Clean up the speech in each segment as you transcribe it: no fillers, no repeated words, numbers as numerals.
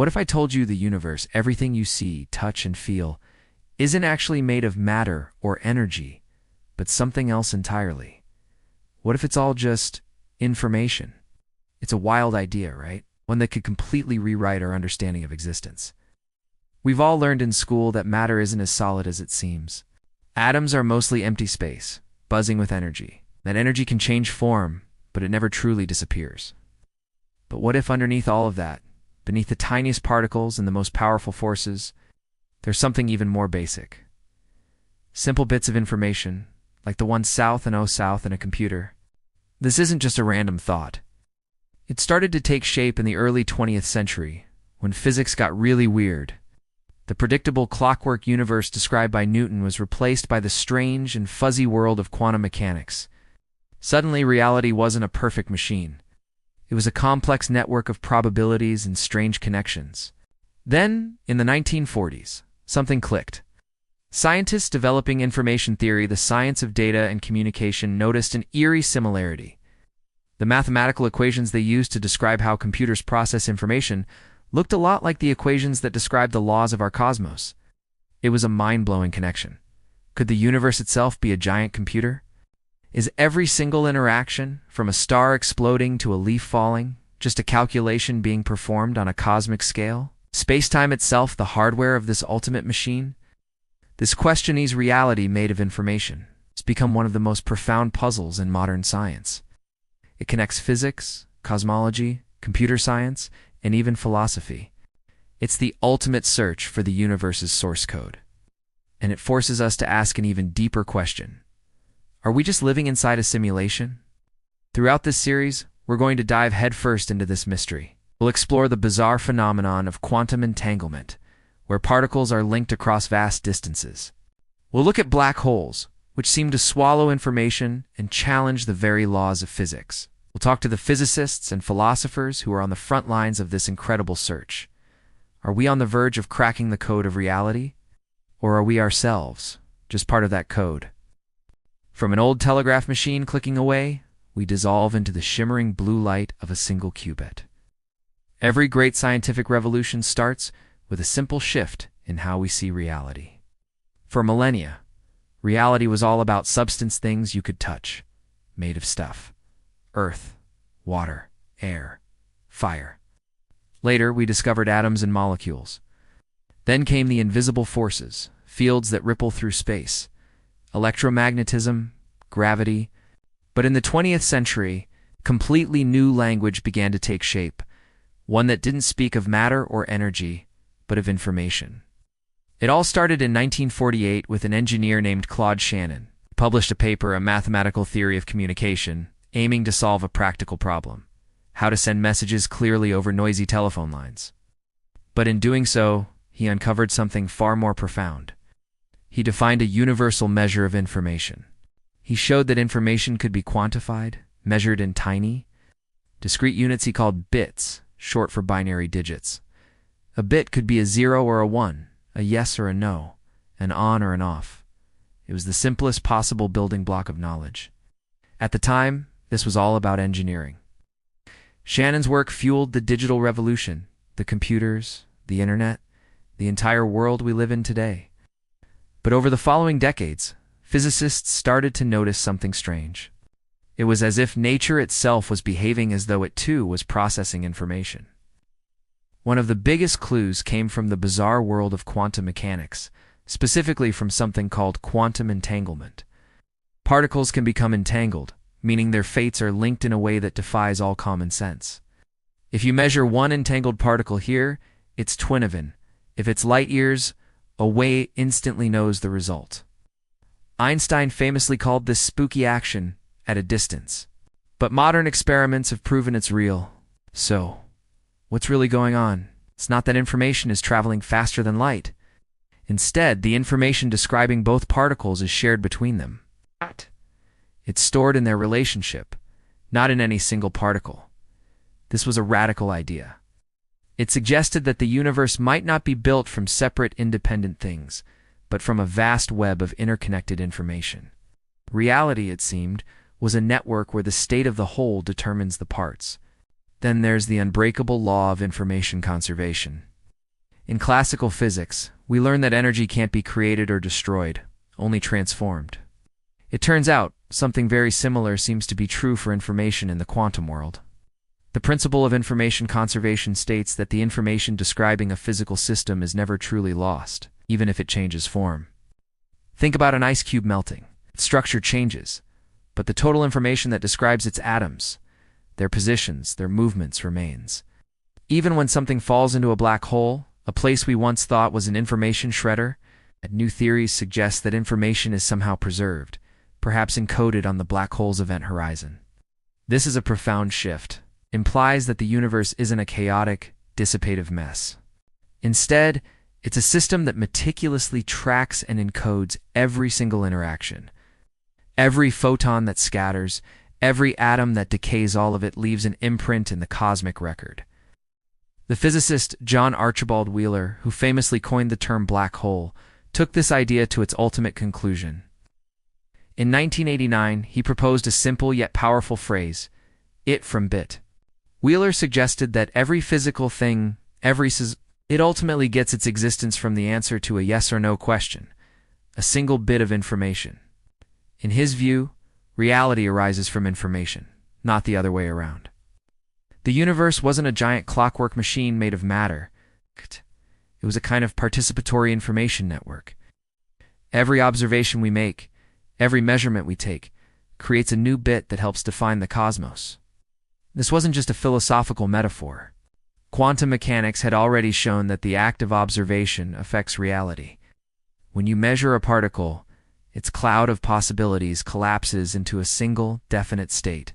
What if I told you the universe, everything you see, touch, and feel, isn't actually made of matter or energy, but something else entirely? What if it's all just information? It's a wild idea, right? One that could completely rewrite our understanding of existence. We've all learned in school that matter isn't as solid as it seems. Atoms are mostly empty space, buzzing with energy. That energy can change form, but it never truly disappears. But what if underneath all of that, beneath the tiniest particles and the most powerful forces, there's something even more basic? Simple bits of information, like the one south and south in a computer. This isn't just a random thought. It started to take shape in the early 20th century, when physics got really weird. The predictable clockwork universe described by Newton was replaced by the strange and fuzzy world of quantum mechanics. Suddenly, reality wasn't a perfect machine. It was a complex network of probabilities and strange connections. Then, in the 1940s, something clicked. Scientists developing information theory, the science of data and communication, noticed an eerie similarity. The mathematical equations they used to describe how computers process information looked a lot like the equations that describe the laws of our cosmos. It was a mind-blowing connection. Could the universe itself be a giant computer? Is every single interaction, from a star exploding to a leaf falling, just a calculation being performed on a cosmic scale? Spacetime itself the hardware of this ultimate machine? This question is reality made of information. It's become one of the most profound puzzles in modern science. It connects physics, cosmology, computer science, and even philosophy. It's the ultimate search for the universe's source code. And it forces us to ask an even deeper question. Are we just living inside a simulation? Throughout this series, we're going to dive headfirst into this mystery. We'll explore the bizarre phenomenon of quantum entanglement, where particles are linked across vast distances. We'll look at black holes, which seem to swallow information and challenge the very laws of physics. We'll talk to the physicists and philosophers who are on the front lines of this incredible search. Are we on the verge of cracking the code of reality? Or are we ourselves just part of that code? From an old telegraph machine clicking away, we dissolve into the shimmering blue light of a single qubit. Every great scientific revolution starts with a simple shift in how we see reality. For millennia, reality was all about substance, things you could touch, made of stuff. Earth, water, air, fire. Later, we discovered atoms and molecules. Then came the invisible forces, fields that ripple through space, electromagnetism, gravity. But in the 20th century, completely new language began to take shape, one that didn't speak of matter or energy, but of information. It all started in 1948 with an engineer named Claude Shannon, who published a paper, A Mathematical Theory of Communication, aiming to solve a practical problem: how to send messages clearly over noisy telephone lines. But in doing so, he uncovered something far more profound. He defined a universal measure of information. He showed that information could be quantified, measured in tiny, discrete units he called bits, short for binary digits. A bit could be a 0 or a 1, a yes or a no, an on or an off. It was the simplest possible building block of knowledge. At the time, this was all about engineering. Shannon's work fueled the digital revolution, the computers, the internet, the entire world we live in today. But over the following decades, physicists started to notice something strange. It was as if nature itself was behaving as though it too was processing information. One of the biggest clues came from the bizarre world of quantum mechanics, specifically from something called quantum entanglement. Particles can become entangled, meaning their fates are linked in a way that defies all common sense. If you measure one entangled particle here, its twin of it. If it's light years away, instantly knows the result. Einstein famously called this spooky action at a distance. But modern experiments have proven it's real. So, what's really going on? It's not that information is traveling faster than light. Instead, the information describing both particles is shared between them. It's stored in their relationship, not in any single particle. This was a radical idea. It suggested that the universe might not be built from separate, independent things, but from a vast web of interconnected information. Reality, it seemed, was a network where the state of the whole determines the parts. Then there's the unbreakable law of information conservation. In classical physics, we learn that energy can't be created or destroyed, only transformed. It turns out, something very similar seems to be true for information in the quantum world. The principle of information conservation states that the information describing a physical system is never truly lost, even if it changes form. Think about an ice cube melting. Its structure changes, but the total information that describes its atoms, their positions, their movements remains. Even when something falls into a black hole, a place we once thought was an information shredder, new theories suggest that information is somehow preserved, perhaps encoded on the black hole's event horizon. This is a profound shift. Implies that the universe isn't a chaotic, dissipative mess. Instead, it's a system that meticulously tracks and encodes every single interaction. Every photon that scatters, every atom that decays, all of it leaves an imprint in the cosmic record. The physicist John Archibald Wheeler, who famously coined the term black hole, took this idea to its ultimate conclusion. In 1989, he proposed a simple yet powerful phrase, "it from bit." Wheeler suggested that every physical thing, it ultimately gets its existence from the answer to a yes or no question, a single bit of information. In his view, reality arises from information, not the other way around. The universe wasn't a giant clockwork machine made of matter. It was a kind of participatory information network. Every observation we make, every measurement we take, creates a new bit that helps define the cosmos. This wasn't just a philosophical metaphor. Quantum mechanics had already shown that the act of observation affects reality. When you measure a particle, its cloud of possibilities collapses into a single, definite state.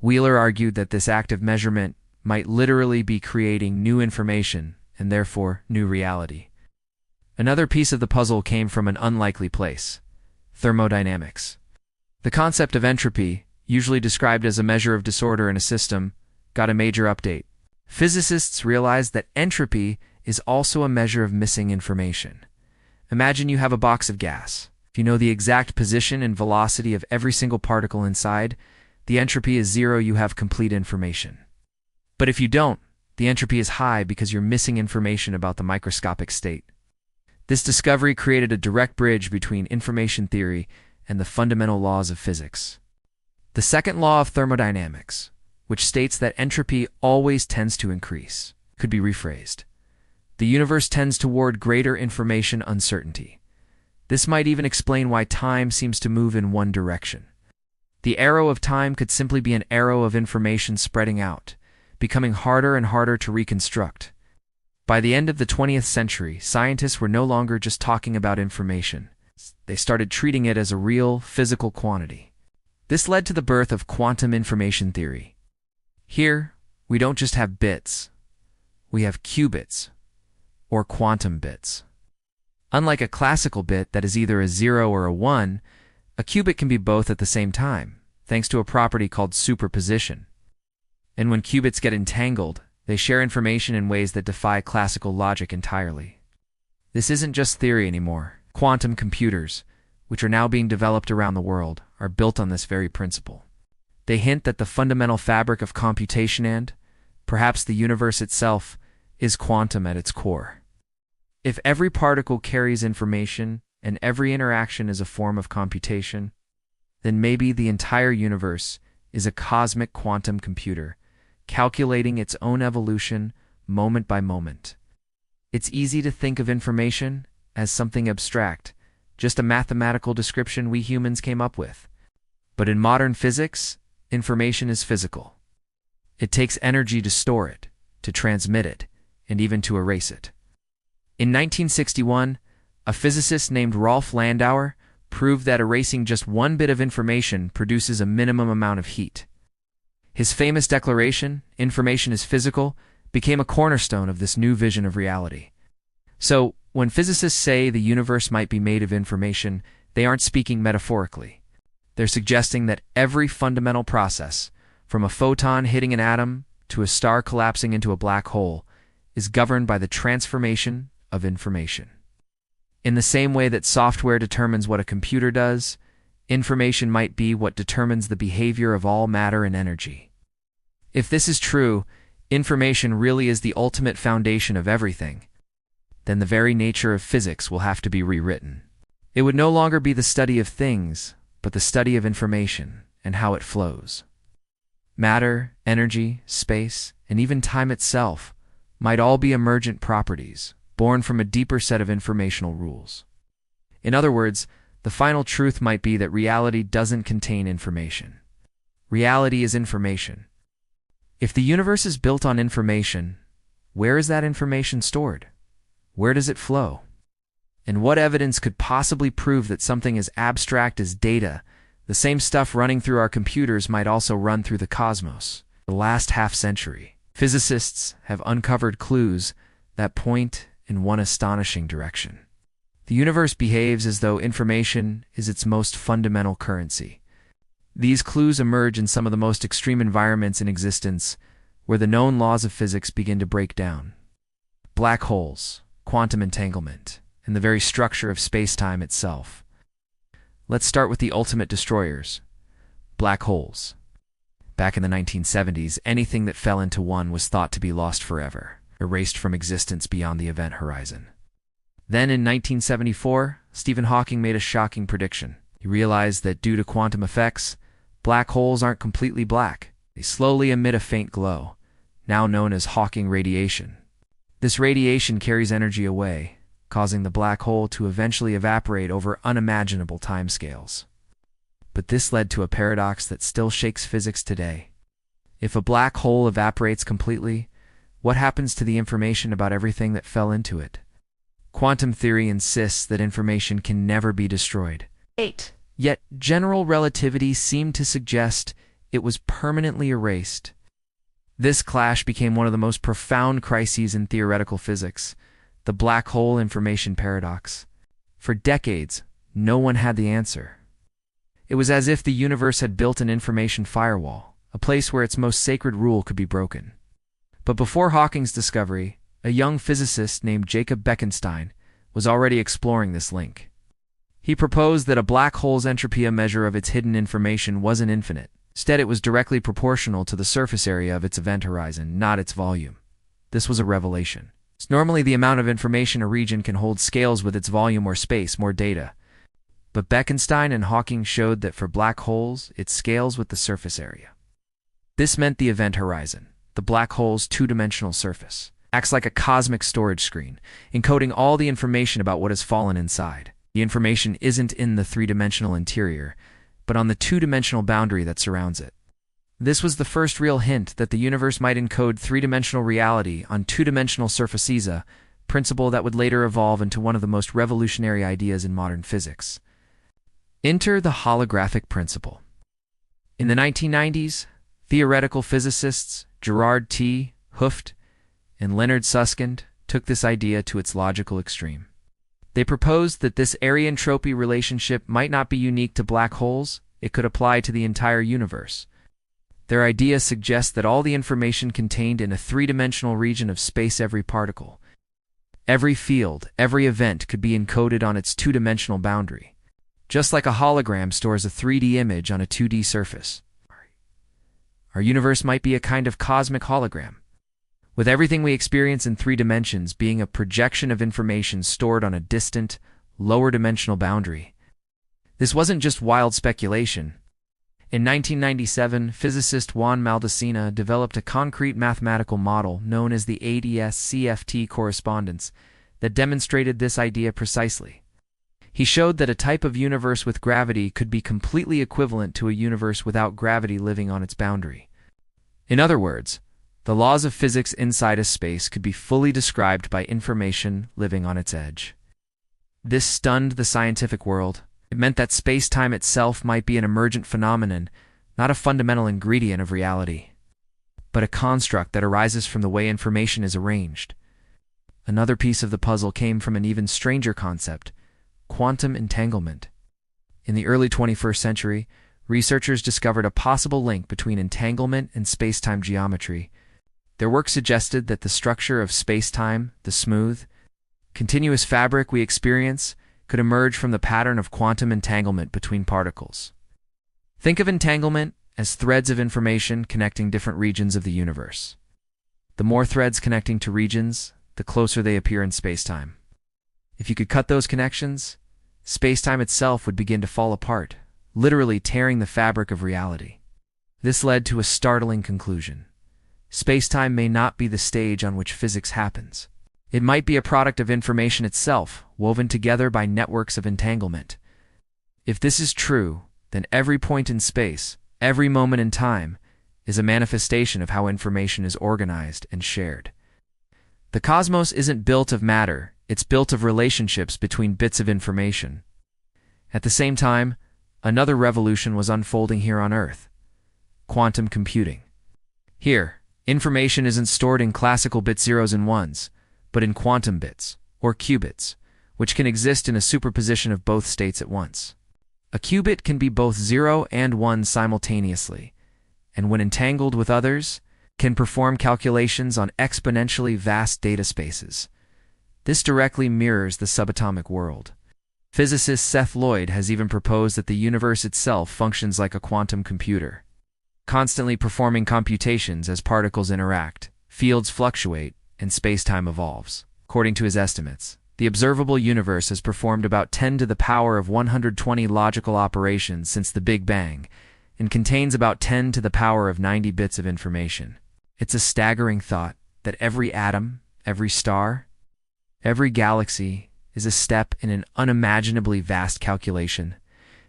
Wheeler argued that this act of measurement might literally be creating new information and therefore new reality. Another piece of the puzzle came from an unlikely place: thermodynamics. The concept of entropy, usually described as a measure of disorder in a system, got a major update. Physicists realized that entropy is also a measure of missing information. Imagine you have a box of gas. If you know the exact position and velocity of every single particle inside, the entropy is zero, you have complete information. But if you don't, the entropy is high because you're missing information about the microscopic state. This discovery created a direct bridge between information theory and the fundamental laws of physics. The second law of thermodynamics, which states that entropy always tends to increase, could be rephrased. The universe tends toward greater information uncertainty. This might even explain why time seems to move in one direction. The arrow of time could simply be an arrow of information spreading out, becoming harder and harder to reconstruct. By the end of the 20th century, scientists were no longer just talking about information. They started treating it as a real, physical quantity. This led to the birth of quantum information theory. Here, we don't just have bits. We have qubits, or quantum bits. Unlike a classical bit that is either a 0 or a 1, a qubit can be both at the same time, thanks to a property called superposition. And when qubits get entangled, they share information in ways that defy classical logic entirely. This isn't just theory anymore. Quantum computers, which are now being developed around the world, are built on this very principle. They hint that the fundamental fabric of computation and, perhaps the universe itself, is quantum at its core. If every particle carries information and every interaction is a form of computation, then maybe the entire universe is a cosmic quantum computer, calculating its own evolution moment by moment. It's easy to think of information as something abstract, just a mathematical description we humans came up with. But in modern physics, information is physical. It takes energy to store it, to transmit it, and even to erase it. In 1961, a physicist named Rolf Landauer proved that erasing just one bit of information produces a minimum amount of heat. His famous declaration, "Information is physical," became a cornerstone of this new vision of reality. So, when physicists say the universe might be made of information, they aren't speaking metaphorically. They're suggesting that every fundamental process, from a photon hitting an atom to a star collapsing into a black hole, is governed by the transformation of information. In the same way that software determines what a computer does, information might be what determines the behavior of all matter and energy. If this is true, information really is the ultimate foundation of everything, then the very nature of physics will have to be rewritten. It would no longer be the study of things, but the study of information and how it flows. Matter, energy, space, and even time itself might all be emergent properties, born from a deeper set of informational rules. In other words, the final truth might be that reality doesn't contain information. Reality is information. If the universe is built on information, where is that information stored? Where does it flow? And what evidence could possibly prove that something as abstract as data, the same stuff running through our computers, might also run through the cosmos? The last half-century, physicists have uncovered clues that point in one astonishing direction. The universe behaves as though information is its most fundamental currency. These clues emerge in some of the most extreme environments in existence, where the known laws of physics begin to break down. Black holes, quantum entanglement, and the very structure of spacetime itself. Let's start with the ultimate destroyers, black holes. Back in the 1970s, anything that fell into one was thought to be lost forever, erased from existence beyond the event horizon. Then in 1974, Stephen Hawking made a shocking prediction. He realized that due to quantum effects, black holes aren't completely black. They slowly emit a faint glow, now known as Hawking radiation. This radiation carries energy away, causing the black hole to eventually evaporate over unimaginable timescales. But this led to a paradox that still shakes physics today. If a black hole evaporates completely, what happens to the information about everything that fell into it? Quantum theory insists that information can never be destroyed. Yet general relativity seemed to suggest it was permanently erased. This clash became one of the most profound crises in theoretical physics, the black hole information paradox. For decades, no one had the answer. It was as if the universe had built an information firewall, a place where its most sacred rule could be broken. But before Hawking's discovery, a young physicist named Jacob Bekenstein was already exploring this link. He proposed that a black hole's entropy, a measure of its hidden information, wasn't infinite. Instead, it was directly proportional to the surface area of its event horizon, not its volume. This was a revelation. Normally, the amount of information a region can hold scales with its volume or space, more data. But Bekenstein and Hawking showed that for black holes, it scales with the surface area. This meant the event horizon, the black hole's two-dimensional surface, acts like a cosmic storage screen, encoding all the information about what has fallen inside. The information isn't in the three-dimensional interior, but on the two-dimensional boundary that surrounds it. This was the first real hint that the universe might encode three-dimensional reality on two-dimensional surfaces, a principle that would later evolve into one of the most revolutionary ideas in modern physics. Enter the holographic principle. In the 1990s, theoretical physicists Gerard T. Hooft and Leonard Susskind took this idea to its logical extreme. They proposed that this area-entropy relationship might not be unique to black holes, it could apply to the entire universe. Their idea suggests that all the information contained in a three-dimensional region of space, every particle, every field, every event, could be encoded on its two-dimensional boundary, just like a hologram stores a 3D image on a 2D surface. Our universe might be a kind of cosmic hologram, with everything we experience in 3 dimensions being a projection of information stored on a distant, lower-dimensional boundary. This wasn't just wild speculation. In 1997, physicist Juan Maldacena developed a concrete mathematical model known as the ADS-CFT correspondence that demonstrated this idea precisely. He showed that a type of universe with gravity could be completely equivalent to a universe without gravity living on its boundary. In other words, the laws of physics inside a space could be fully described by information living on its edge. This stunned the scientific world. It meant that space-time itself might be an emergent phenomenon, not a fundamental ingredient of reality, but a construct that arises from the way information is arranged. Another piece of the puzzle came from an even stranger concept: quantum entanglement. In the early 21st century, researchers discovered a possible link between entanglement and space-time geometry. Their work suggested that the structure of space-time, the smooth, continuous fabric we experience, could emerge from the pattern of quantum entanglement between particles. Think of entanglement as threads of information connecting different regions of the universe. The more threads connecting to regions, the closer they appear in spacetime. If you could cut those connections, spacetime itself would begin to fall apart, literally tearing the fabric of reality. This led to a startling conclusion. Spacetime may not be the stage on which physics happens. It might be a product of information itself, woven together by networks of entanglement. If this is true, then every point in space, every moment in time, is a manifestation of how information is organized and shared. The cosmos isn't built of matter, it's built of relationships between bits of information. At the same time, another revolution was unfolding here on Earth: quantum computing. Here, information isn't stored in classical bit zeros and ones, but in quantum bits, or qubits, which can exist in a superposition of both states at once. A qubit can be both 0 and 1 simultaneously, and when entangled with others, can perform calculations on exponentially vast data spaces. This directly mirrors the subatomic world. Physicist Seth Lloyd has even proposed that the universe itself functions like a quantum computer, constantly performing computations as particles interact, fields fluctuate, and spacetime evolves. According to his estimates, the observable universe has performed about 10 to the power of 120 logical operations since the Big Bang, and contains about 10 to the power of 90 bits of information. It's a staggering thought that every atom, every star, every galaxy is a step in an unimaginably vast calculation,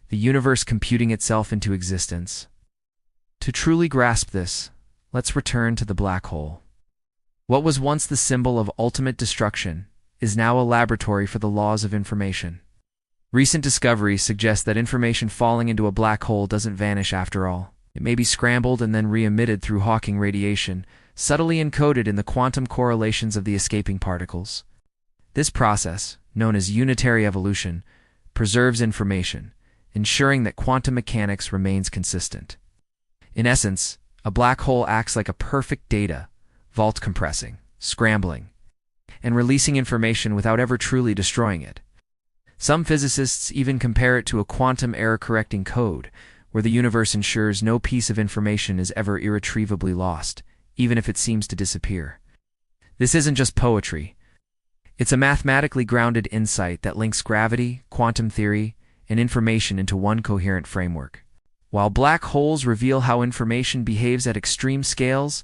the universe computing itself into existence. To truly grasp this, let's return to the black hole. What was once the symbol of ultimate destruction is now a laboratory for the laws of information. Recent discoveries suggest that information falling into a black hole doesn't vanish after all. It may be scrambled and then re-emitted through Hawking radiation, subtly encoded in the quantum correlations of the escaping particles. This process, known as unitary evolution, preserves information, ensuring that quantum mechanics remains consistent. In essence, a black hole acts like a perfect data vault, compressing, scrambling, and releasing information without ever truly destroying it. Some physicists even compare it to a quantum error-correcting code, where the universe ensures no piece of information is ever irretrievably lost, even if it seems to disappear. This isn't just poetry. It's a mathematically grounded insight that links gravity, quantum theory, and information into one coherent framework. While black holes reveal how information behaves at extreme scales,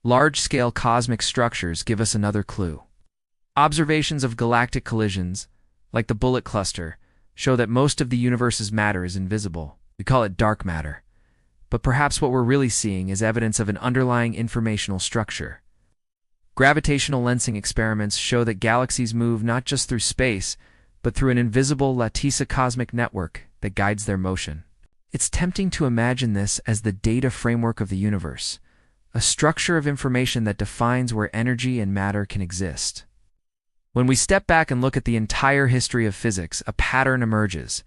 large-scale cosmic structures give us another clue. Observations of galactic collisions, like the Bullet Cluster, show that most of the universe's matter is invisible. We call it dark matter. But perhaps what we're really seeing is evidence of an underlying informational structure. Gravitational lensing experiments show that galaxies move not just through space, but through an invisible lattice cosmic network that guides their motion. It's tempting to imagine this as the data framework of the universe, a structure of information that defines where energy and matter can exist. When we step back and look at the entire history of physics, a pattern emerges.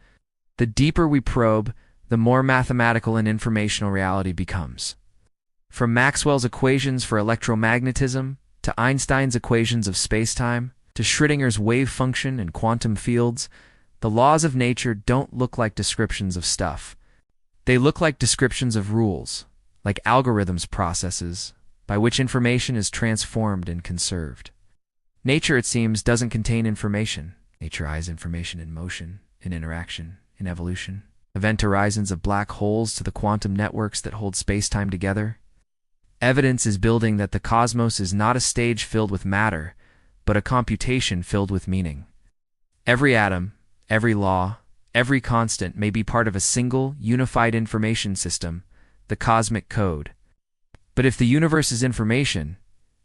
The deeper we probe, the more mathematical and informational reality becomes. From Maxwell's equations for electromagnetism, to Einstein's equations of spacetime, to Schrödinger's wave function and quantum fields, the laws of nature don't look like descriptions of stuff. They look like descriptions of rules, like algorithms processes, by which information is transformed and conserved. Nature, it seems, doesn't contain information. Nature hides information in motion, in interaction, in evolution. Event horizons of black holes to the quantum networks that hold spacetime together. Evidence is building that the cosmos is not a stage filled with matter, but a computation filled with meaning. Every atom, every law, every constant may be part of a single, unified information system, the cosmic code. But if the universe is information,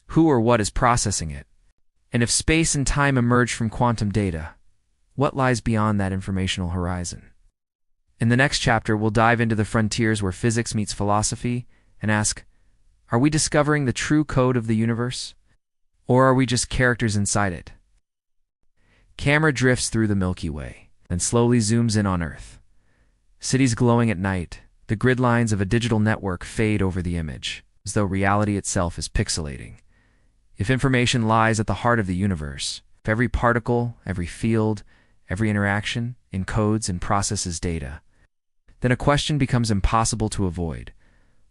who or what is processing it? And if space and time emerge from quantum data, what lies beyond that informational horizon? In the next chapter, we'll dive into the frontiers where physics meets philosophy and ask, are we discovering the true code of the universe? Or are we just characters inside it? Camera drifts through the Milky Way, then slowly zooms in on Earth. Cities glowing at night, the grid lines of a digital network fade over the image, as though reality itself is pixelating. If information lies at the heart of the universe, if every particle, every field, every interaction encodes and processes data, then a question becomes impossible to avoid.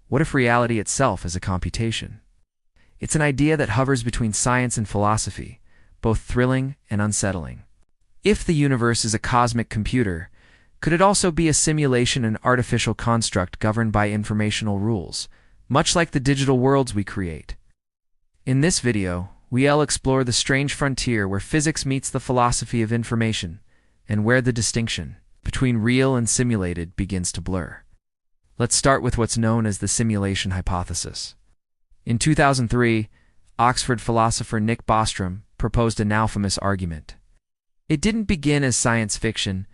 What if reality itself is a computation? It's an idea that hovers between science and philosophy, both thrilling and unsettling. If the universe is a cosmic computer, could it also be a simulation and artificial construct governed by informational rules, much like the digital worlds we create? In this video, we'll explore the strange frontier where physics meets the philosophy of information, and where the distinction between real and simulated begins to blur. Let's start with what's known as the simulation hypothesis. In 2003, Oxford philosopher Nick Bostrom proposed a now famous argument. It didn't begin as science fiction,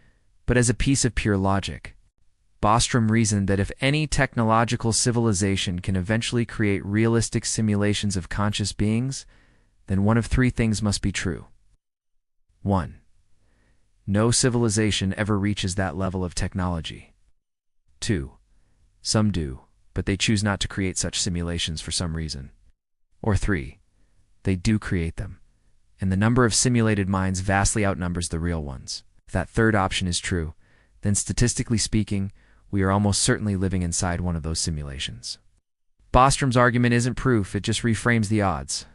but as a piece of pure logic. Bostrom reasoned that if any technological civilization can eventually create realistic simulations of conscious beings, then one of three things must be true. 1. No civilization ever reaches that level of technology. 2. Some do, but they choose not to create such simulations for some reason. Or 3. They do create them, and the number of simulated minds vastly outnumbers the real ones. If that third option is true, then statistically speaking, we are almost certainly living inside one of those simulations. Bostrom's argument isn't proof, it just reframes the odds.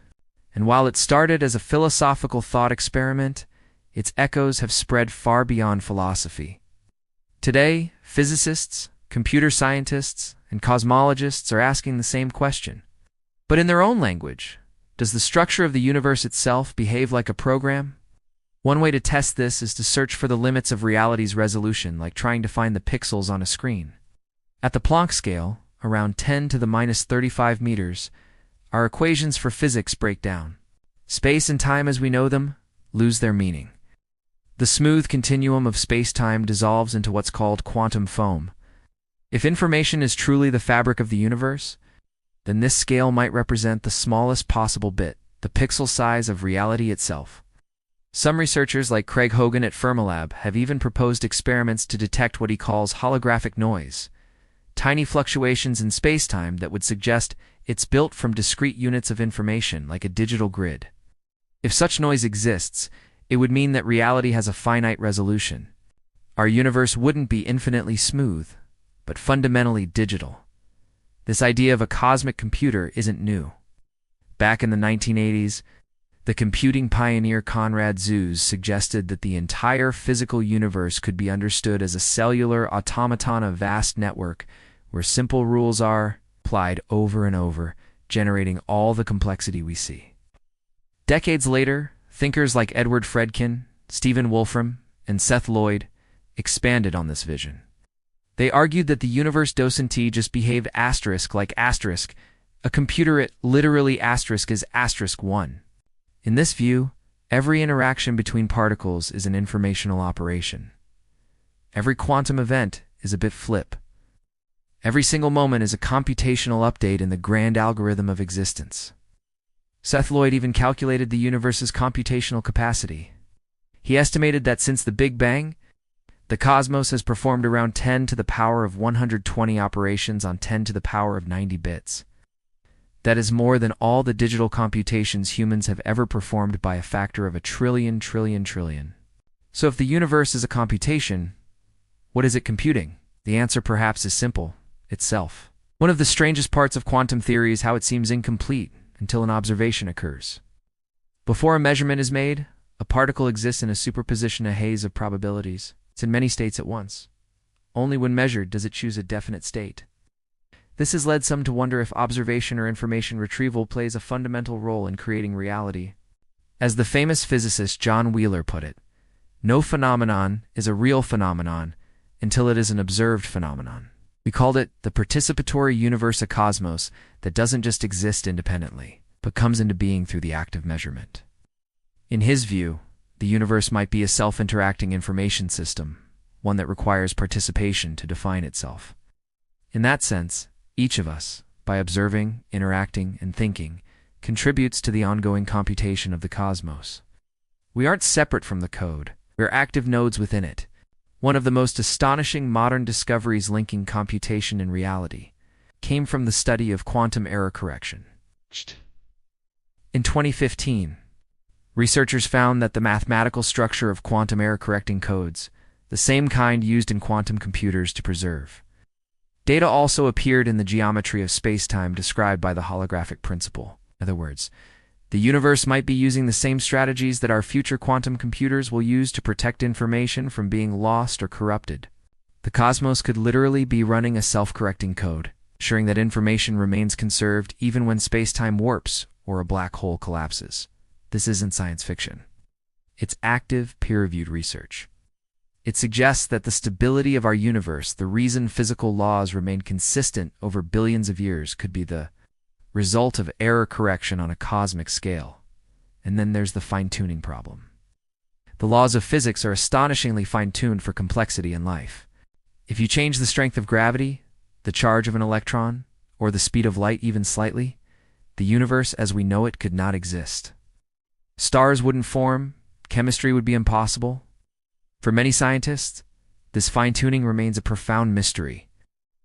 And while it started as a philosophical thought experiment, its echoes have spread far beyond philosophy. Today, physicists, computer scientists, and cosmologists are asking the same question. But in their own language, does the structure of the universe itself behave like a program? One way to test this is to search for the limits of reality's resolution, like trying to find the pixels on a screen. At the Planck scale, around 10 to the minus 35 meters, our equations for physics break down. Space and time as we know them lose their meaning. The smooth continuum of space-time dissolves into what's called quantum foam. If information is truly the fabric of the universe, then this scale might represent the smallest possible bit, the pixel size of reality itself. Some researchers like Craig Hogan at Fermilab have even proposed experiments to detect what he calls holographic noise, tiny fluctuations in space-time that would suggest it's built from discrete units of information like a digital grid. If such noise exists, it would mean that reality has a finite resolution. Our universe wouldn't be infinitely smooth, but fundamentally digital. This idea of a cosmic computer isn't new. Back in the 1980s, the computing pioneer Konrad Zuse suggested that the entire physical universe could be understood as a cellular automaton, a vast network where simple rules are applied over and over, generating all the complexity we see. Decades later, thinkers like Edward Fredkin, Stephen Wolfram, and Seth Lloyd expanded on this vision. They argued that the universe doesn't just behave asterisk like asterisk. A computer it literally asterisk is asterisk 1. In this view, every interaction between particles is an informational operation. Every quantum event is a bit flip. Every single moment is a computational update in the grand algorithm of existence. Seth Lloyd even calculated the universe's computational capacity. He estimated that since the Big Bang, the cosmos has performed around 10 to the power of 120 operations on 10 to the power of 90 bits. That is more than all the digital computations humans have ever performed by a factor of a trillion. So if the universe is a computation, what is it computing? The answer perhaps is simple: itself. One of the strangest parts of quantum theory is how it seems incomplete until an observation occurs. Before a measurement is made, a particle exists in a superposition, a haze of probabilities. It's in many states at once. Only when measured does it choose a definite state. This has led some to wonder if observation or information retrieval plays a fundamental role in creating reality. As the famous physicist John Wheeler put it, no phenomenon is a real phenomenon until it is an observed phenomenon. We called it the participatory universe, a cosmos that doesn't just exist independently, but comes into being through the act of measurement. In his view, the universe might be a self-interacting information system, one that requires participation to define itself. In that sense, each of us, by observing, interacting, and thinking, contributes to the ongoing computation of the cosmos. We aren't separate from the code, we're active nodes within it. One of the most astonishing modern discoveries linking computation and reality came from the study of quantum error correction. In 2015, researchers found that the mathematical structure of quantum error correcting codes the same kind used in quantum computers to preserve. Data also appeared in the geometry of spacetime described by the holographic principle. In other words, the universe might be using the same strategies that our future quantum computers will use to protect information from being lost or corrupted. The cosmos could literally be running a self-correcting code, ensuring that information remains conserved even when spacetime warps or a black hole collapses. This isn't science fiction. It's active, peer-reviewed research. It suggests that the stability of our universe, the reason physical laws remain consistent over billions of years, could be the result of error correction on a cosmic scale. And then there's the fine-tuning problem. The laws of physics are astonishingly fine-tuned for complexity in life. If you change the strength of gravity, the charge of an electron, or the speed of light even slightly, the universe as we know it could not exist. Stars wouldn't form, chemistry would be impossible. For many scientists, this fine-tuning remains a profound mystery.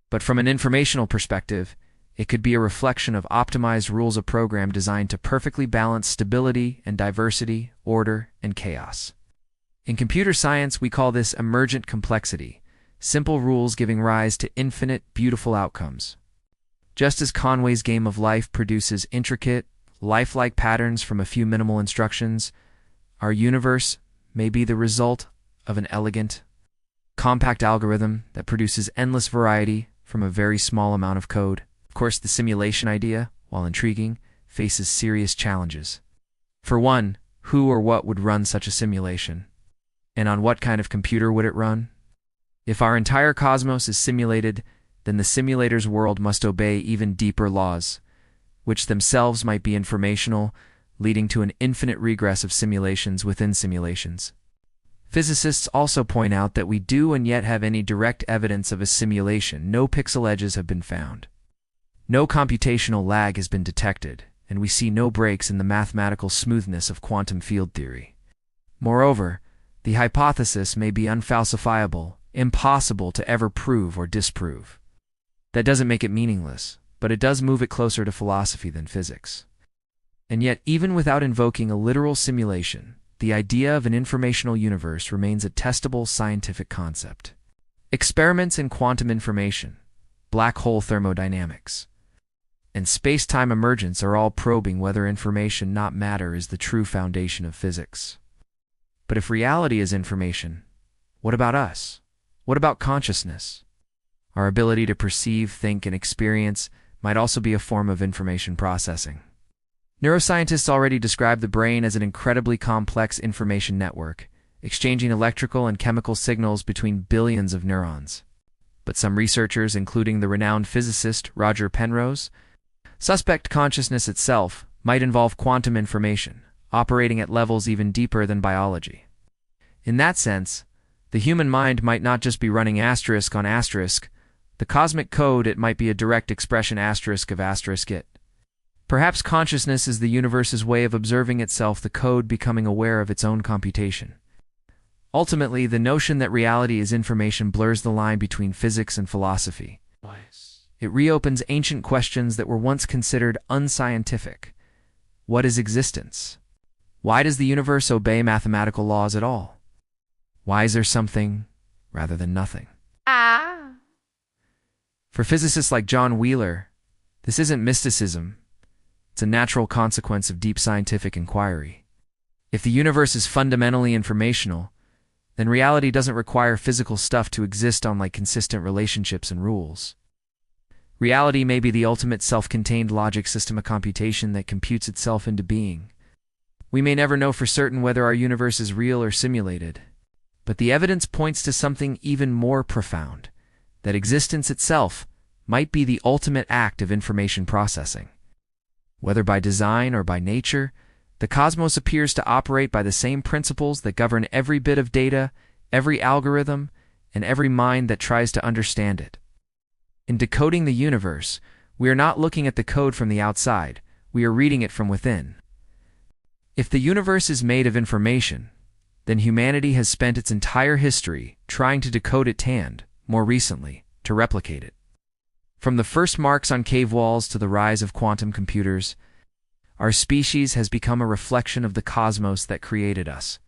But from an informational perspective, it could be a reflection of optimized rules of program designed to perfectly balance stability and diversity, order and chaos. In computer science, we call this emergent complexity, simple rules giving rise to infinite, beautiful outcomes. Just as Conway's game of life produces intricate, lifelike patterns from a few minimal instructions, our universe may be the result of an elegant, compact algorithm that produces endless variety from a very small amount of code. Of course, the simulation idea, while intriguing, faces serious challenges. For one, who or what would run such a simulation? And on what kind of computer would it run? If our entire cosmos is simulated, then the simulator's world must obey even deeper laws, which themselves might be informational, leading to an infinite regress of simulations within simulations. Physicists also point out that we do and yet have any direct evidence of a simulation. No pixel edges have been found. No computational lag has been detected, and we see no breaks in the mathematical smoothness of quantum field theory. Moreover, the hypothesis may be unfalsifiable, impossible to ever prove or disprove. That doesn't make it meaningless, but it does move it closer to philosophy than physics. And yet, even without invoking a literal simulation, the idea of an informational universe remains a testable scientific concept. Experiments in quantum information, black hole thermodynamics, and space-time emergence are all probing whether information, not matter, is the true foundation of physics. But if reality is information, what about us? What about consciousness? Our ability to perceive, think, and experience might also be a form of information processing. Neuroscientists already describe the brain as an incredibly complex information network, exchanging electrical and chemical signals between billions of neurons. But some researchers, including the renowned physicist Roger Penrose, suspect consciousness itself might involve quantum information, operating at levels even deeper than biology. In that sense, the human mind might not just be running asterisk on asterisk, the cosmic code, it might be a direct expression asterisk of asterisk it. Perhaps consciousness is the universe's way of observing itself, the code becoming aware of its own computation. Ultimately, the notion that reality is information blurs the line between physics and philosophy. It reopens ancient questions that were once considered unscientific. What is existence? Why does the universe obey mathematical laws at all? Why is there something rather than nothing? For physicists like John Wheeler, this isn't mysticism. It's a natural consequence of deep scientific inquiry. If the universe is fundamentally informational, then reality doesn't require physical stuff to exist on like consistent relationships and rules. Reality may be the ultimate self-contained logic system of computation that computes itself into being. We may never know for certain whether our universe is real or simulated, but the evidence points to something even more profound, that existence itself might be the ultimate act of information processing. Whether by design or by nature, the cosmos appears to operate by the same principles that govern every bit of data, every algorithm, and every mind that tries to understand it. In decoding the universe, we are not looking at the code from the outside, we are reading it from within. If the universe is made of information, then humanity has spent its entire history trying to decode it and, more recently, to replicate it. From the first marks on cave walls to the rise of quantum computers, our species has become a reflection of the cosmos that created us,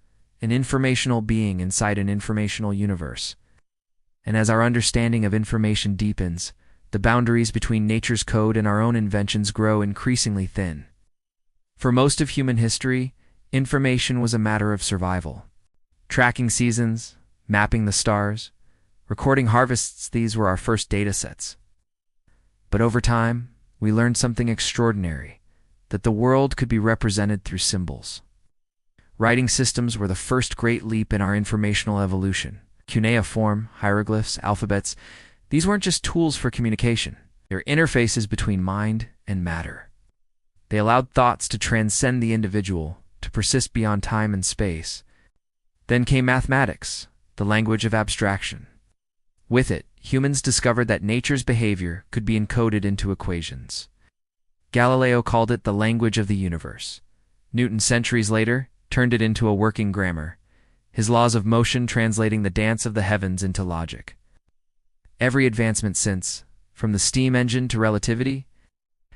an informational being inside an informational universe. And as our understanding of information deepens, the boundaries between nature's code and our own inventions grow increasingly thin. For most of human history, information was a matter of survival. Tracking seasons, mapping the stars, recording harvests, these were our first data sets. But over time, we learned something extraordinary, that the world could be represented through symbols. Writing systems were the first great leap in our informational evolution. Cuneiform, hieroglyphs, alphabets, these weren't just tools for communication. They're interfaces between mind and matter. They allowed thoughts to transcend the individual, to persist beyond time and space. Then came mathematics, the language of abstraction. With it, humans discovered that nature's behavior could be encoded into equations. Galileo called it the language of the universe. Newton, centuries later, turned it into a working grammar, his laws of motion translating the dance of the heavens into logic. Every advancement since, from the steam engine to relativity,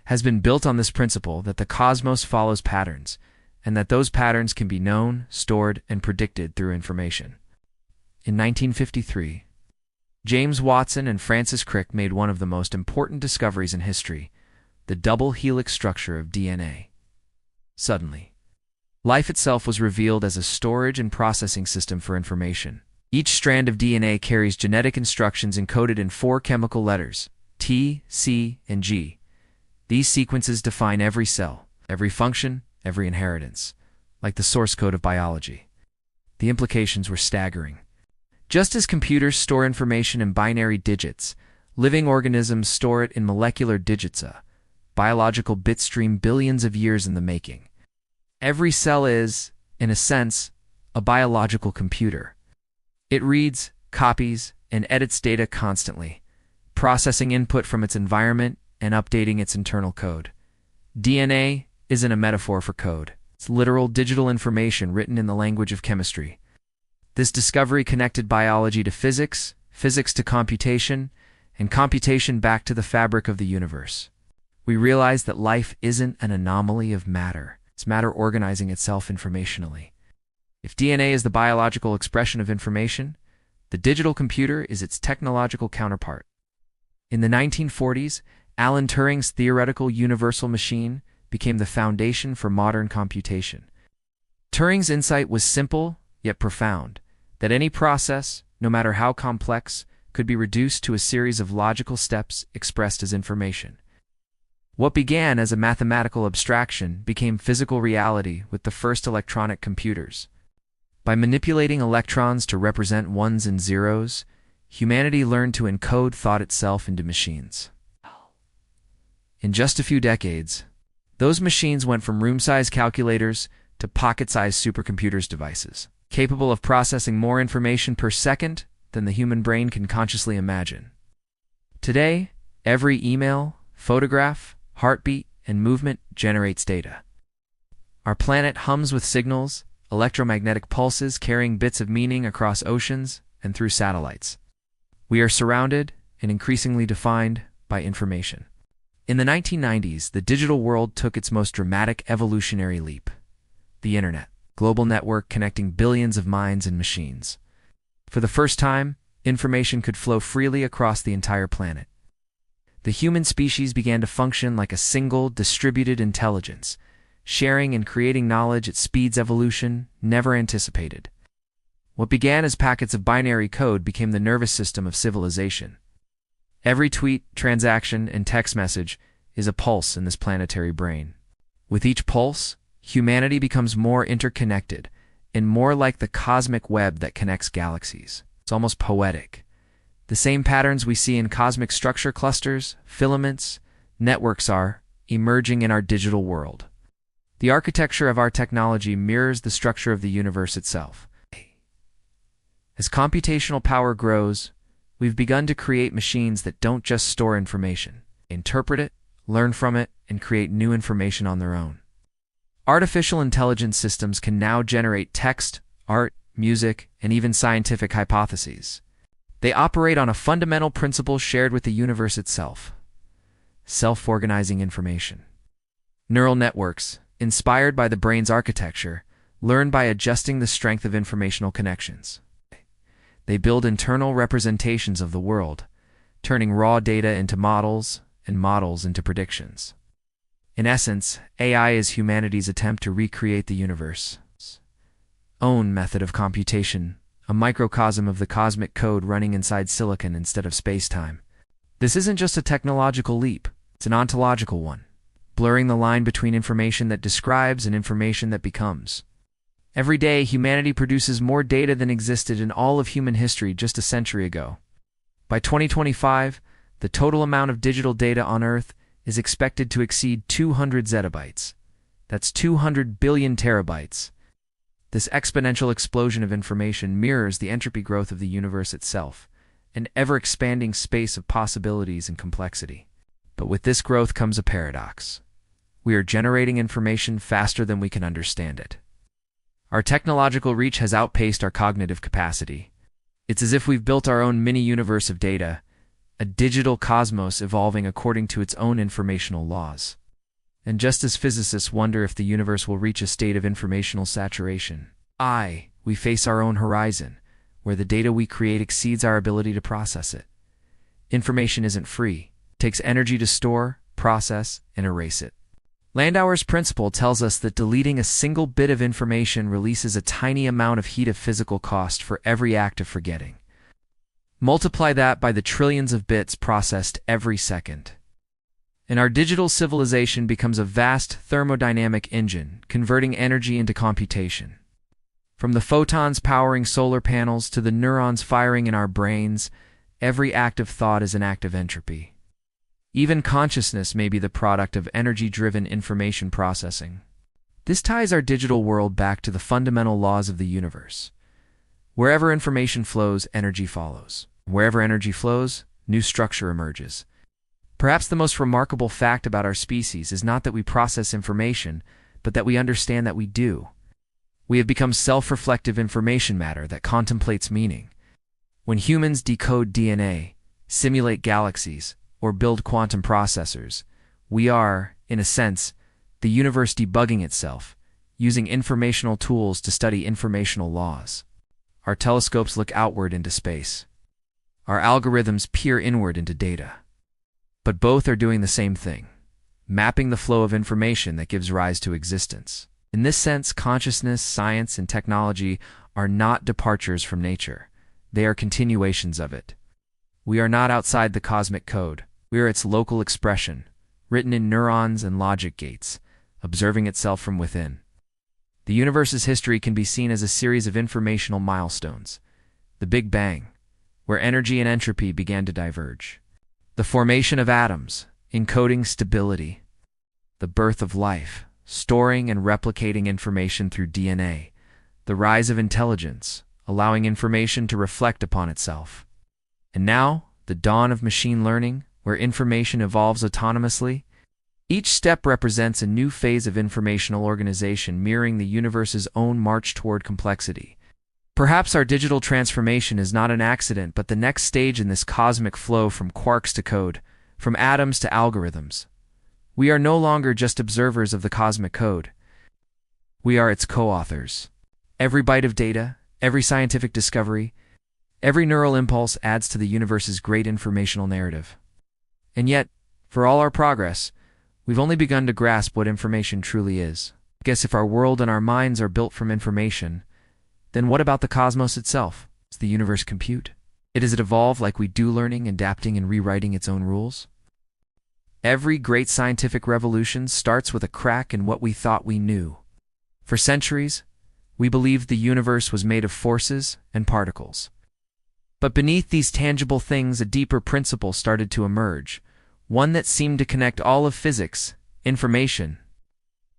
has been built on this principle that the cosmos follows patterns, and that those patterns can be known, stored, and predicted through information. In 1953, James Watson and Francis Crick made one of the most important discoveries in history, the double helix structure of DNA. Suddenly, life itself was revealed as a storage and processing system for information. Each strand of DNA carries genetic instructions encoded in 4 chemical letters, T, C, and G. These sequences define every cell, every function, every inheritance, like the source code of biology. The implications were staggering. Just as computers store information in binary digits, living organisms store it in molecular digits, a biological bit stream billions of years in the making. Every cell is, in a sense, a biological computer. It reads, copies, and edits data constantly, processing input from its environment and updating its internal code. DNA isn't a metaphor for code. It's literal digital information written in the language of chemistry. This discovery connected biology to physics, physics to computation, and computation back to the fabric of the universe. We realized that life isn't an anomaly of matter. It's matter organizing itself informationally. If DNA is the biological expression of information, the digital computer is its technological counterpart. In the 1940s, Alan Turing's theoretical universal machine became the foundation for modern computation. Turing's insight was simple, yet profound, that any process, no matter how complex, could be reduced to a series of logical steps expressed as information. What began as a mathematical abstraction became physical reality with the first electronic computers. By manipulating electrons to represent ones and zeros, humanity learned to encode thought itself into machines. In just a few decades, those machines went from room-sized calculators to pocket-sized supercomputers devices, capable of processing more information per second than the human brain can consciously imagine. Today, every email, photograph, heartbeat, and movement generates data. Our planet hums with signals, electromagnetic pulses carrying bits of meaning across oceans and through satellites. We are surrounded and increasingly defined by information. In the 1990s, the digital world took its most dramatic evolutionary leap. The Internet, global network connecting billions of minds and machines. For the first time, information could flow freely across the entire planet. The human species began to function like a single, distributed intelligence, sharing and creating knowledge at speeds evolution never anticipated. What began as packets of binary code became the nervous system of civilization. Every tweet, transaction, and text message is a pulse in this planetary brain. With each pulse, humanity becomes more interconnected and more like the cosmic web that connects galaxies. It's almost poetic. The same patterns we see in cosmic structure clusters, filaments, networks are emerging in our digital world. The architecture of our technology mirrors the structure of the universe itself. As computational power grows, we've begun to create machines that don't just store information, interpret it, learn from it, and create new information on their own. Artificial intelligence systems can now generate text, art, music, and even scientific hypotheses. They operate on a fundamental principle shared with the universe itself: self-organizing information. Neural networks, inspired by the brain's architecture, learn by adjusting the strength of informational connections. They build internal representations of the world, turning raw data into models and models into predictions. In essence, AI is humanity's attempt to recreate the universe's own method of computation, a microcosm of the cosmic code running inside silicon instead of spacetime. This isn't just a technological leap, it's an ontological one, blurring the line between information that describes and information that becomes. Every day, humanity produces more data than existed in all of human history just a century ago. By 2025, the total amount of digital data on Earth is expected to exceed 200 zettabytes. That's 200 billion terabytes. This exponential explosion of information mirrors the entropy growth of the universe itself, an ever-expanding space of possibilities and complexity. But with this growth comes a paradox. We are generating information faster than we can understand it. Our technological reach has outpaced our cognitive capacity. It's as if we've built our own mini-universe of data, a digital cosmos evolving according to its own informational laws. And just as physicists wonder if the universe will reach a state of informational saturation, we face our own horizon, where the data we create exceeds our ability to process it. Information isn't free. It takes energy to store, process, and erase it. Landauer's principle tells us that deleting a single bit of information releases a tiny amount of heat of physical cost for every act of forgetting. Multiply that by the trillions of bits processed every second, and our digital civilization becomes a vast thermodynamic engine, converting energy into computation. From the photons powering solar panels to the neurons firing in our brains, every act of thought is an act of entropy. Even consciousness may be the product of energy-driven information processing. This ties our digital world back to the fundamental laws of the universe. Wherever information flows, energy follows. Wherever energy flows, new structure emerges. Perhaps the most remarkable fact about our species is not that we process information, but that we understand that we do. We have become self-reflective information matter that contemplates meaning. When humans decode DNA, simulate galaxies, or build quantum processors, we are, in a sense, the universe debugging itself, using informational tools to study informational laws. Our telescopes look outward into space. Our algorithms peer inward into data. But both are doing the same thing, mapping the flow of information that gives rise to existence. In this sense, consciousness, science, and technology are not departures from nature. They are continuations of it. We are not outside the cosmic code. We are its local expression, written in neurons and logic gates, observing itself from within. The universe's history can be seen as a series of informational milestones. The Big Bang, where energy and entropy began to diverge. The formation of atoms, encoding stability. The birth of life, storing and replicating information through DNA. The rise of intelligence, allowing information to reflect upon itself. And now, the dawn of machine learning, where information evolves autonomously. Each step represents a new phase of informational organization mirroring the universe's own march toward complexity. Perhaps our digital transformation is not an accident, but the next stage in this cosmic flow from quarks to code, from atoms to algorithms. We are no longer just observers of the cosmic code. We are its co-authors. Every byte of data, every scientific discovery, every neural impulse adds to the universe's great informational narrative. And yet, for all our progress, we've only begun to grasp what information truly is. I guess if our world and our minds are built from information, then what about the cosmos itself? Does the universe compute? Does it evolve like we do, learning, adapting, and rewriting its own rules? Every great scientific revolution starts with a crack in what we thought we knew. For centuries, we believed the universe was made of forces and particles. But beneath these tangible things, a deeper principle started to emerge, one that seemed to connect all of physics, information.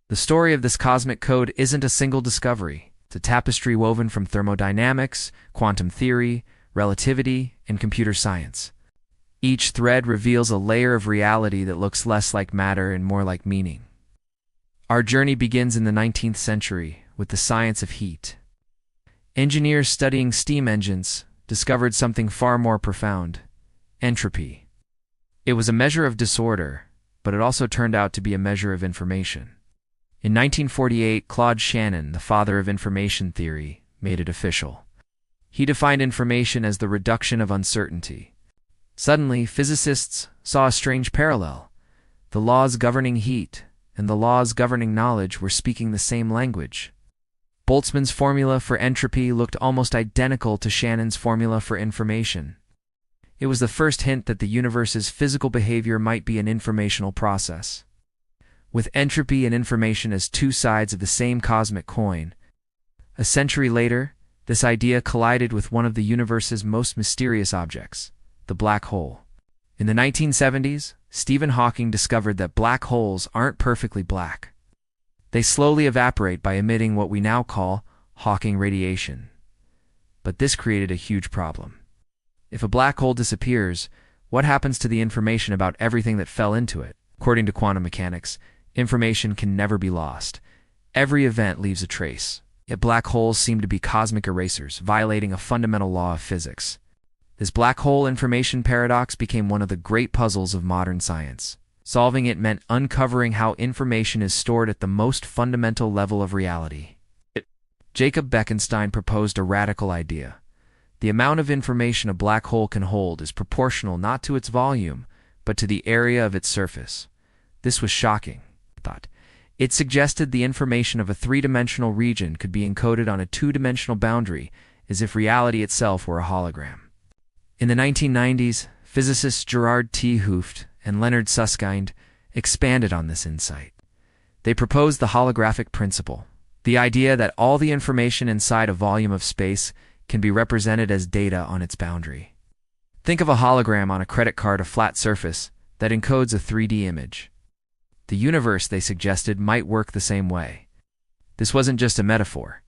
The story of this cosmic code isn't a single discovery. It's a tapestry woven from thermodynamics, quantum theory, relativity, and computer science. Each thread reveals a layer of reality that looks less like matter and more like meaning. Our journey begins in the 19th century with the science of heat. Engineers studying steam engines discovered something far more profound: entropy. It was a measure of disorder, but it also turned out to be a measure of information. In 1948, Claude Shannon, the father of information theory, made it official. He defined information as the reduction of uncertainty. Suddenly, physicists saw a strange parallel. The laws governing heat and the laws governing knowledge were speaking the same language. Boltzmann's formula for entropy looked almost identical to Shannon's formula for information. It was the first hint that the universe's physical behavior might be an informational process. With entropy and information as two sides of the same cosmic coin, a century later, this idea collided with one of the universe's most mysterious objects, the black hole. In the 1970s, Stephen Hawking discovered that black holes aren't perfectly black. They slowly evaporate by emitting what we now call Hawking radiation. But this created a huge problem. If a black hole disappears, what happens to the information about everything that fell into it? According to quantum mechanics, information can never be lost. Every event leaves a trace. Yet black holes seem to be cosmic erasers, violating a fundamental law of physics. This black hole information paradox became one of the great puzzles of modern science. Solving it meant uncovering how information is stored at the most fundamental level of reality. Jacob Bekenstein proposed a radical idea. The amount of information a black hole can hold is proportional not to its volume, but to the area of its surface. This was shocking, I thought. It suggested the information of a three-dimensional region could be encoded on a two-dimensional boundary, as if reality itself were a hologram. In the 1990s, physicists Gerard T. Hooft and Leonard Susskind expanded on this insight. They proposed the holographic principle, the idea that all the information inside a volume of space can be represented as data on its boundary. Think of a hologram on a credit card, a flat surface that encodes a 3D image. The universe, they suggested, might work the same way. This wasn't just a metaphor.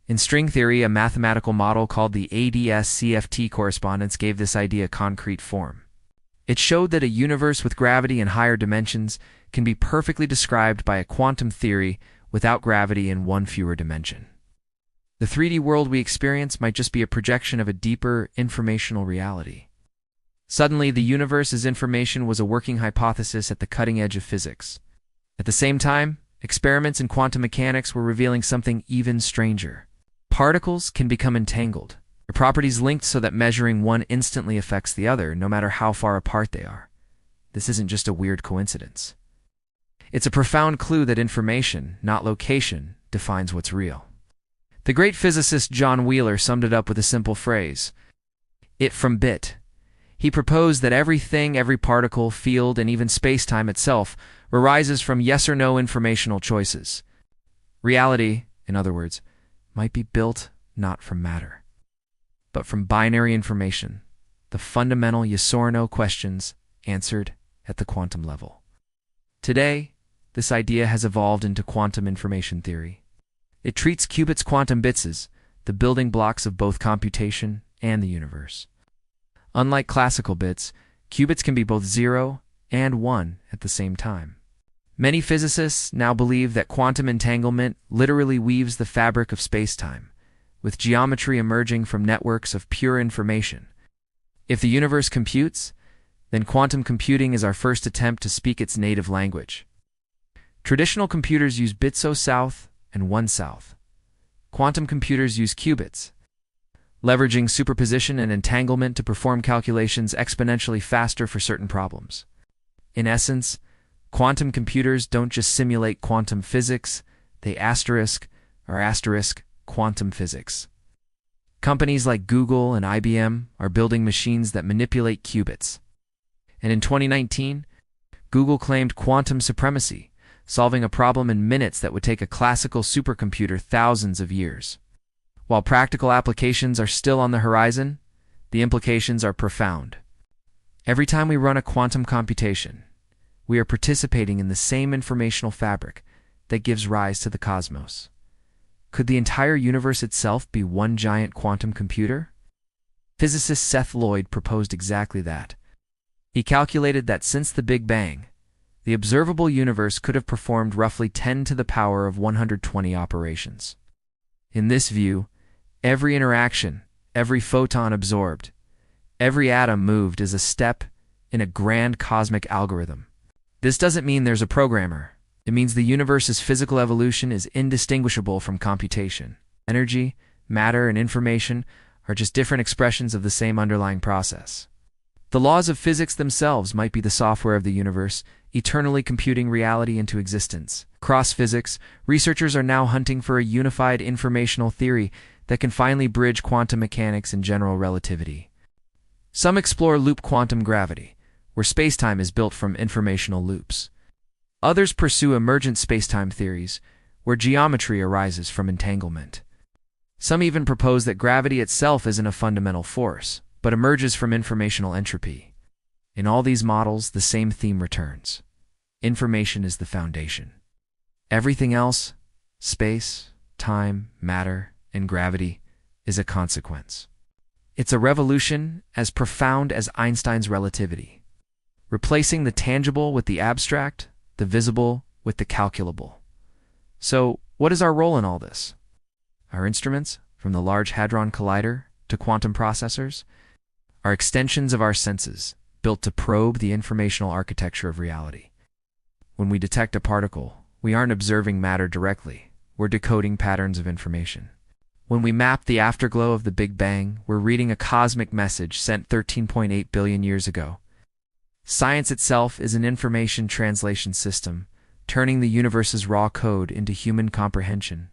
In string theory, a mathematical model called the ADS-CFT correspondence gave this idea concrete form. It showed that a universe with gravity and higher dimensions can be perfectly described by a quantum theory without gravity in one fewer dimension. The 3D world we experience might just be a projection of a deeper, informational reality. Suddenly, the universe as information was a working hypothesis at the cutting edge of physics. At the same time, experiments in quantum mechanics were revealing something even stranger. Particles can become entangled, their properties linked so that measuring one instantly affects the other, no matter how far apart they are. This isn't just a weird coincidence. It's a profound clue that information, not location, defines what's real. The great physicist John Wheeler summed it up with a simple phrase: it from bit. He proposed that everything, every particle, field, and even spacetime itself arises from yes or no informational choices. Reality, in other words, might be built not from matter, but from binary information, the fundamental yes or no questions answered at the quantum level. Today, this idea has evolved into quantum information theory. It treats qubits, quantum bits, as the building blocks of both computation and the universe. Unlike classical bits, qubits can be both 0 and 1 at the same time. Many physicists now believe that quantum entanglement literally weaves the fabric of spacetime, with geometry emerging from networks of pure information. If the universe computes, then quantum computing is our first attempt to speak its native language. Traditional computers use bits 0 south and 1 south. Quantum computers use qubits, leveraging superposition and entanglement to perform calculations exponentially faster for certain problems. In essence, quantum computers don't just simulate quantum physics, they asterisk quantum physics. Companies like Google and IBM are building machines that manipulate qubits. And in 2019, Google claimed quantum supremacy, solving a problem in minutes that would take a classical supercomputer thousands of years. While practical applications are still on the horizon, the implications are profound. Every time we run a quantum computation, we are participating in the same informational fabric that gives rise to the cosmos. Could the entire universe itself be one giant quantum computer? Physicist Seth Lloyd proposed exactly that. He calculated that since the Big Bang, the observable universe could have performed roughly 10 to the power of 120 operations. In this view, every interaction, every photon absorbed, every atom moved is a step in a grand cosmic algorithm. This doesn't mean there's a programmer, It means the universe's physical evolution is indistinguishable from computation. Energy, matter, and information are just different expressions of the same underlying process. The laws of physics themselves might be the software of the universe, eternally computing reality into existence. Across physics, researchers are now hunting for a unified informational theory that can finally bridge quantum mechanics and general relativity. Some explore loop quantum gravity, where spacetime is built from informational loops. Others pursue emergent spacetime theories, where geometry arises from entanglement. Some even propose that gravity itself isn't a fundamental force, but emerges from informational entropy. In all these models, the same theme returns. Information is the foundation. Everything else, space, time, matter, and gravity, is a consequence. It's a revolution as profound as Einstein's relativity, replacing the tangible with the abstract, the visible with the calculable. So, what is our role in all this? Our instruments, from the Large Hadron Collider to quantum processors, are extensions of our senses, built to probe the informational architecture of reality. When we detect a particle, we aren't observing matter directly, we're decoding patterns of information. When we map the afterglow of the Big Bang, we're reading a cosmic message sent 13.8 billion years ago. Science itself is an information translation system, turning the universe's raw code into human comprehension.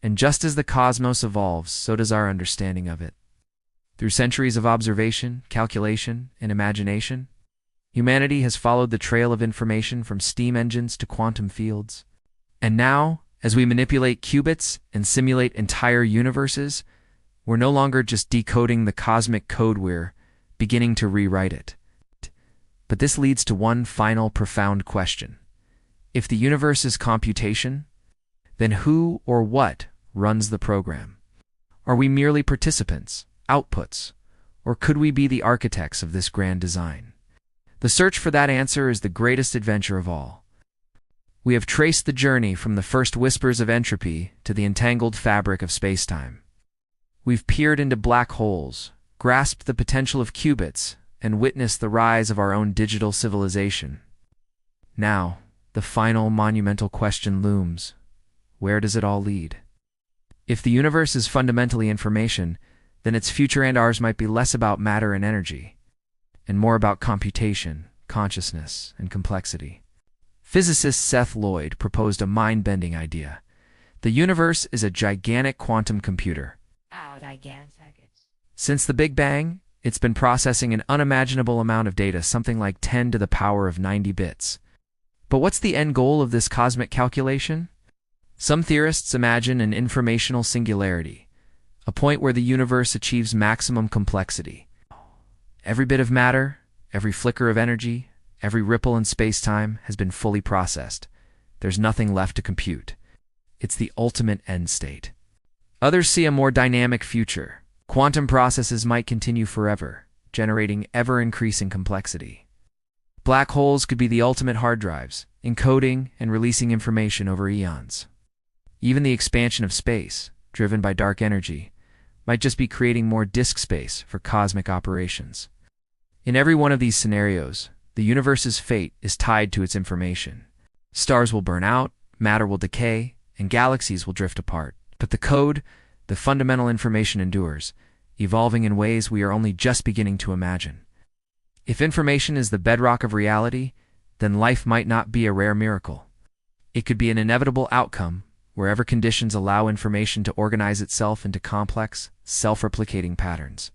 And just as the cosmos evolves, so does our understanding of it. Through centuries of observation, calculation, and imagination, humanity has followed the trail of information from steam engines to quantum fields. And now, as we manipulate qubits and simulate entire universes, we're no longer just decoding the cosmic code, we're beginning to rewrite it. But this leads to one final profound question. If the universe is computation, then who or what runs the program? Are we merely participants, outputs, or could we be the architects of this grand design? The search for that answer is the greatest adventure of all. We have traced the journey from the first whispers of entropy to the entangled fabric of spacetime. We've peered into black holes, grasped the potential of qubits, and witnessed the rise of our own digital civilization. Now, the final monumental question looms. Where does it all lead? If the universe is fundamentally information, then its future and ours might be less about matter and energy, and more about computation, consciousness, and complexity. Physicist Seth Lloyd proposed a mind-bending idea. The universe is a gigantic quantum computer. Since the Big Bang, it's been processing an unimaginable amount of data, something like 10 to the power of 90 bits. But what's the end goal of this cosmic calculation? Some theorists imagine an informational singularity, a point where the universe achieves maximum complexity. Every bit of matter, every flicker of energy, every ripple in space-time has been fully processed. There's nothing left to compute. It's the ultimate end state. Others see a more dynamic future. Quantum processes might continue forever, generating ever-increasing complexity. Black holes could be the ultimate hard drives, encoding and releasing information over eons. Even the expansion of space, driven by dark energy, might just be creating more disk space for cosmic operations. In every one of these scenarios, the universe's fate is tied to its information. Stars will burn out, matter will decay, and galaxies will drift apart. But the code, the fundamental information endures, evolving in ways we are only just beginning to imagine. If information is the bedrock of reality, then life might not be a rare miracle. It could be an inevitable outcome, wherever conditions allow information to organize itself into complex, self-replicating patterns.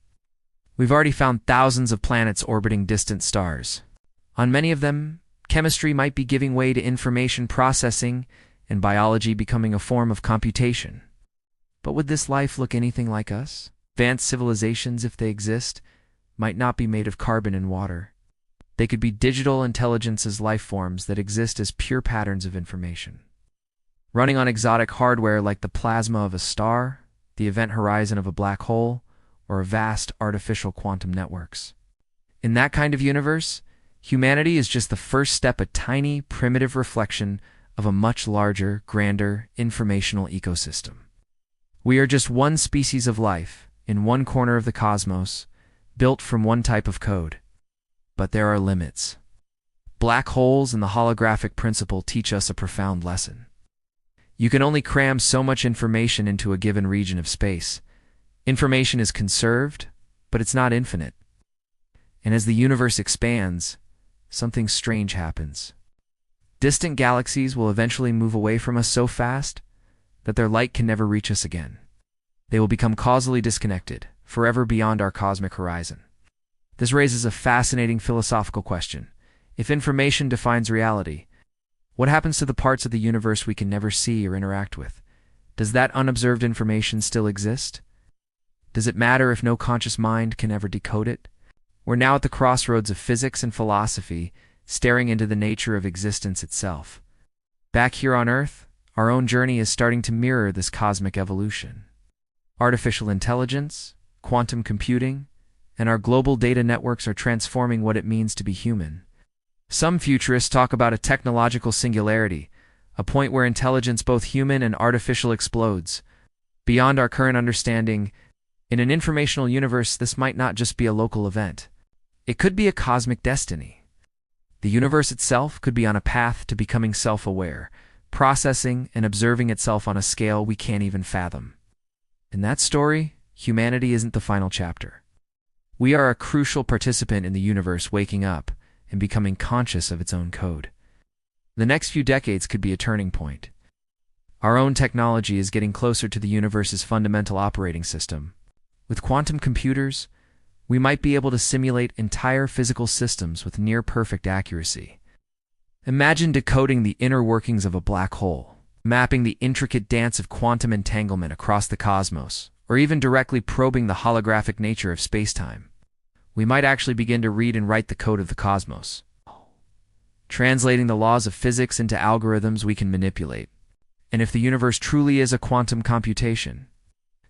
We've already found thousands of planets orbiting distant stars. On many of them, chemistry might be giving way to information processing and biology becoming a form of computation. But would this life look anything like us? Advanced civilizations, if they exist, might not be made of carbon and water. They could be digital intelligences, life forms that exist as pure patterns of information, running on exotic hardware like the plasma of a star, the event horizon of a black hole, or vast artificial quantum networks. In that kind of universe, humanity is just the first step, a tiny, primitive reflection of a much larger, grander, informational ecosystem. We are just one species of life, in one corner of the cosmos, built from one type of code. But there are limits. Black holes and the holographic principle teach us a profound lesson. You can only cram so much information into a given region of space. Information is conserved, but it's not infinite. And as the universe expands, something strange happens. Distant galaxies will eventually move away from us so fast that their light can never reach us again. They will become causally disconnected, forever beyond our cosmic horizon. This raises a fascinating philosophical question. If information defines reality, what happens to the parts of the universe we can never see or interact with? Does that unobserved information still exist? Does it matter if no conscious mind can ever decode it? We're now at the crossroads of physics and philosophy, staring into the nature of existence itself. Back here on Earth, our own journey is starting to mirror this cosmic evolution. Artificial intelligence, quantum computing, and our global data networks are transforming what it means to be human. Some futurists talk about a technological singularity, a point where intelligence, both human and artificial, explodes. Beyond our current understanding, in an informational universe, this might not just be a local event. It could be a cosmic destiny. The universe itself could be on a path to becoming self-aware, processing and observing itself on a scale we can't even fathom. In that story, humanity isn't the final chapter. We are a crucial participant in the universe waking up and becoming conscious of its own code. The next few decades could be a turning point. Our own technology is getting closer to the universe's fundamental operating system. With quantum computers, we might be able to simulate entire physical systems with near-perfect accuracy. Imagine decoding the inner workings of a black hole, mapping the intricate dance of quantum entanglement across the cosmos, or even directly probing the holographic nature of spacetime. We might actually begin to read and write the code of the cosmos, translating the laws of physics into algorithms we can manipulate. And if the universe truly is a quantum computation,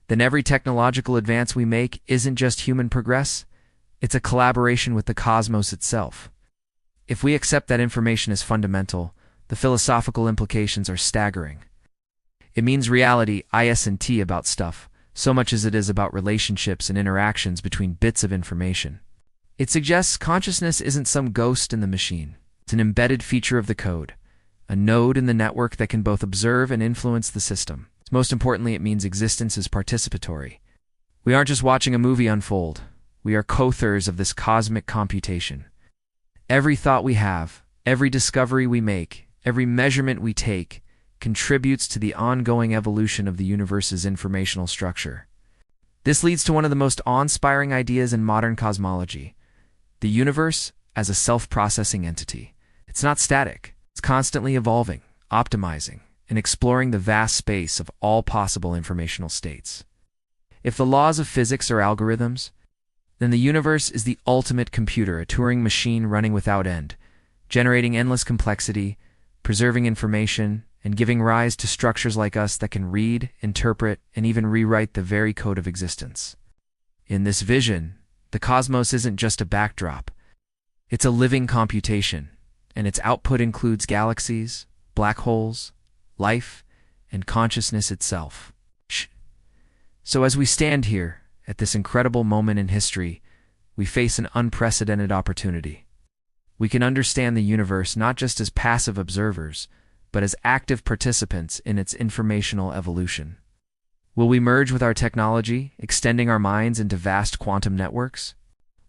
then every technological advance we make isn't just human progress, it's a collaboration with the cosmos itself. If we accept that information is fundamental, the philosophical implications are staggering. It means reality isn't about stuff, so much as it is about relationships and interactions between bits of information. It suggests consciousness isn't some ghost in the machine. It's an embedded feature of the code, a node in the network that can both observe and influence the system. Most importantly, it means existence is participatory. We aren't just watching a movie unfold. We are co-authors of this cosmic computation. Every thought we have, every discovery we make, every measurement we take, contributes to the ongoing evolution of the universe's informational structure. This leads to one of the most awe-inspiring ideas in modern cosmology: the universe as a self-processing entity. It's not static. It's constantly evolving, optimizing, and exploring the vast space of all possible informational states. If the laws of physics are algorithms, then the universe is the ultimate computer, a Turing machine running without end, generating endless complexity, preserving information, and giving rise to structures like us that can read, interpret, and even rewrite the very code of existence. In this vision, the cosmos isn't just a backdrop. It's a living computation, and its output includes galaxies, black holes, life, and consciousness itself. So as we stand here, at this incredible moment in history, we face an unprecedented opportunity. We can understand the universe not just as passive observers, but as active participants in its informational evolution. Will we merge with our technology, extending our minds into vast quantum networks?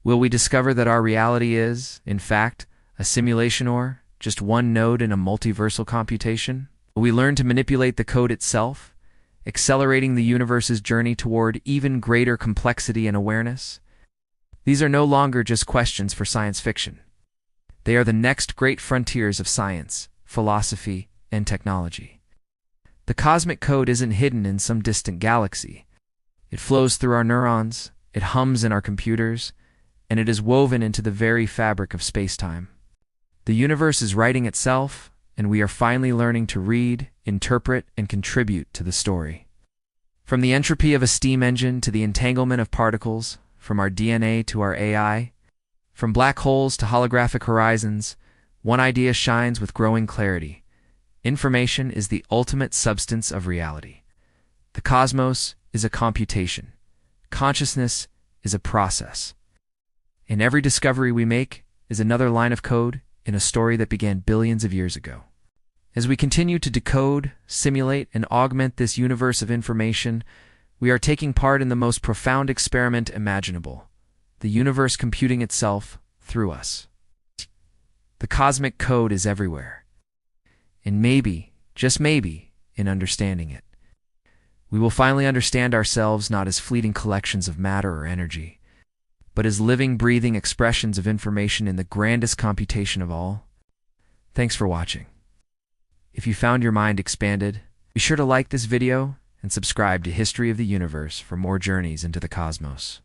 Will we discover that our reality is, in fact, a simulation or just one node in a multiversal computation? Will we learn to manipulate the code itself, accelerating the universe's journey toward even greater complexity and awareness? These are no longer just questions for science fiction. They are the next great frontiers of science, philosophy, and technology. The cosmic code isn't hidden in some distant galaxy. It flows through our neurons, it hums in our computers, and it is woven into the very fabric of space-time. The universe is writing itself, and we are finally learning to read, interpret, and contribute to the story. From the entropy of a steam engine to the entanglement of particles, from our DNA to our AI, from black holes to holographic horizons, one idea shines with growing clarity. Information is the ultimate substance of reality. The cosmos is a computation. Consciousness is a process. And every discovery we make is another line of code in a story that began billions of years ago. As we continue to decode, simulate, and augment this universe of information, we are taking part in the most profound experiment imaginable, the universe computing itself through us. The cosmic code is everywhere. And maybe, just maybe, in understanding it, we will finally understand ourselves not as fleeting collections of matter or energy, but as living, breathing expressions of information in the grandest computation of all. Thanks for watching. If you found your mind expanded, be sure to like this video and subscribe to History of the Universe for more journeys into the cosmos.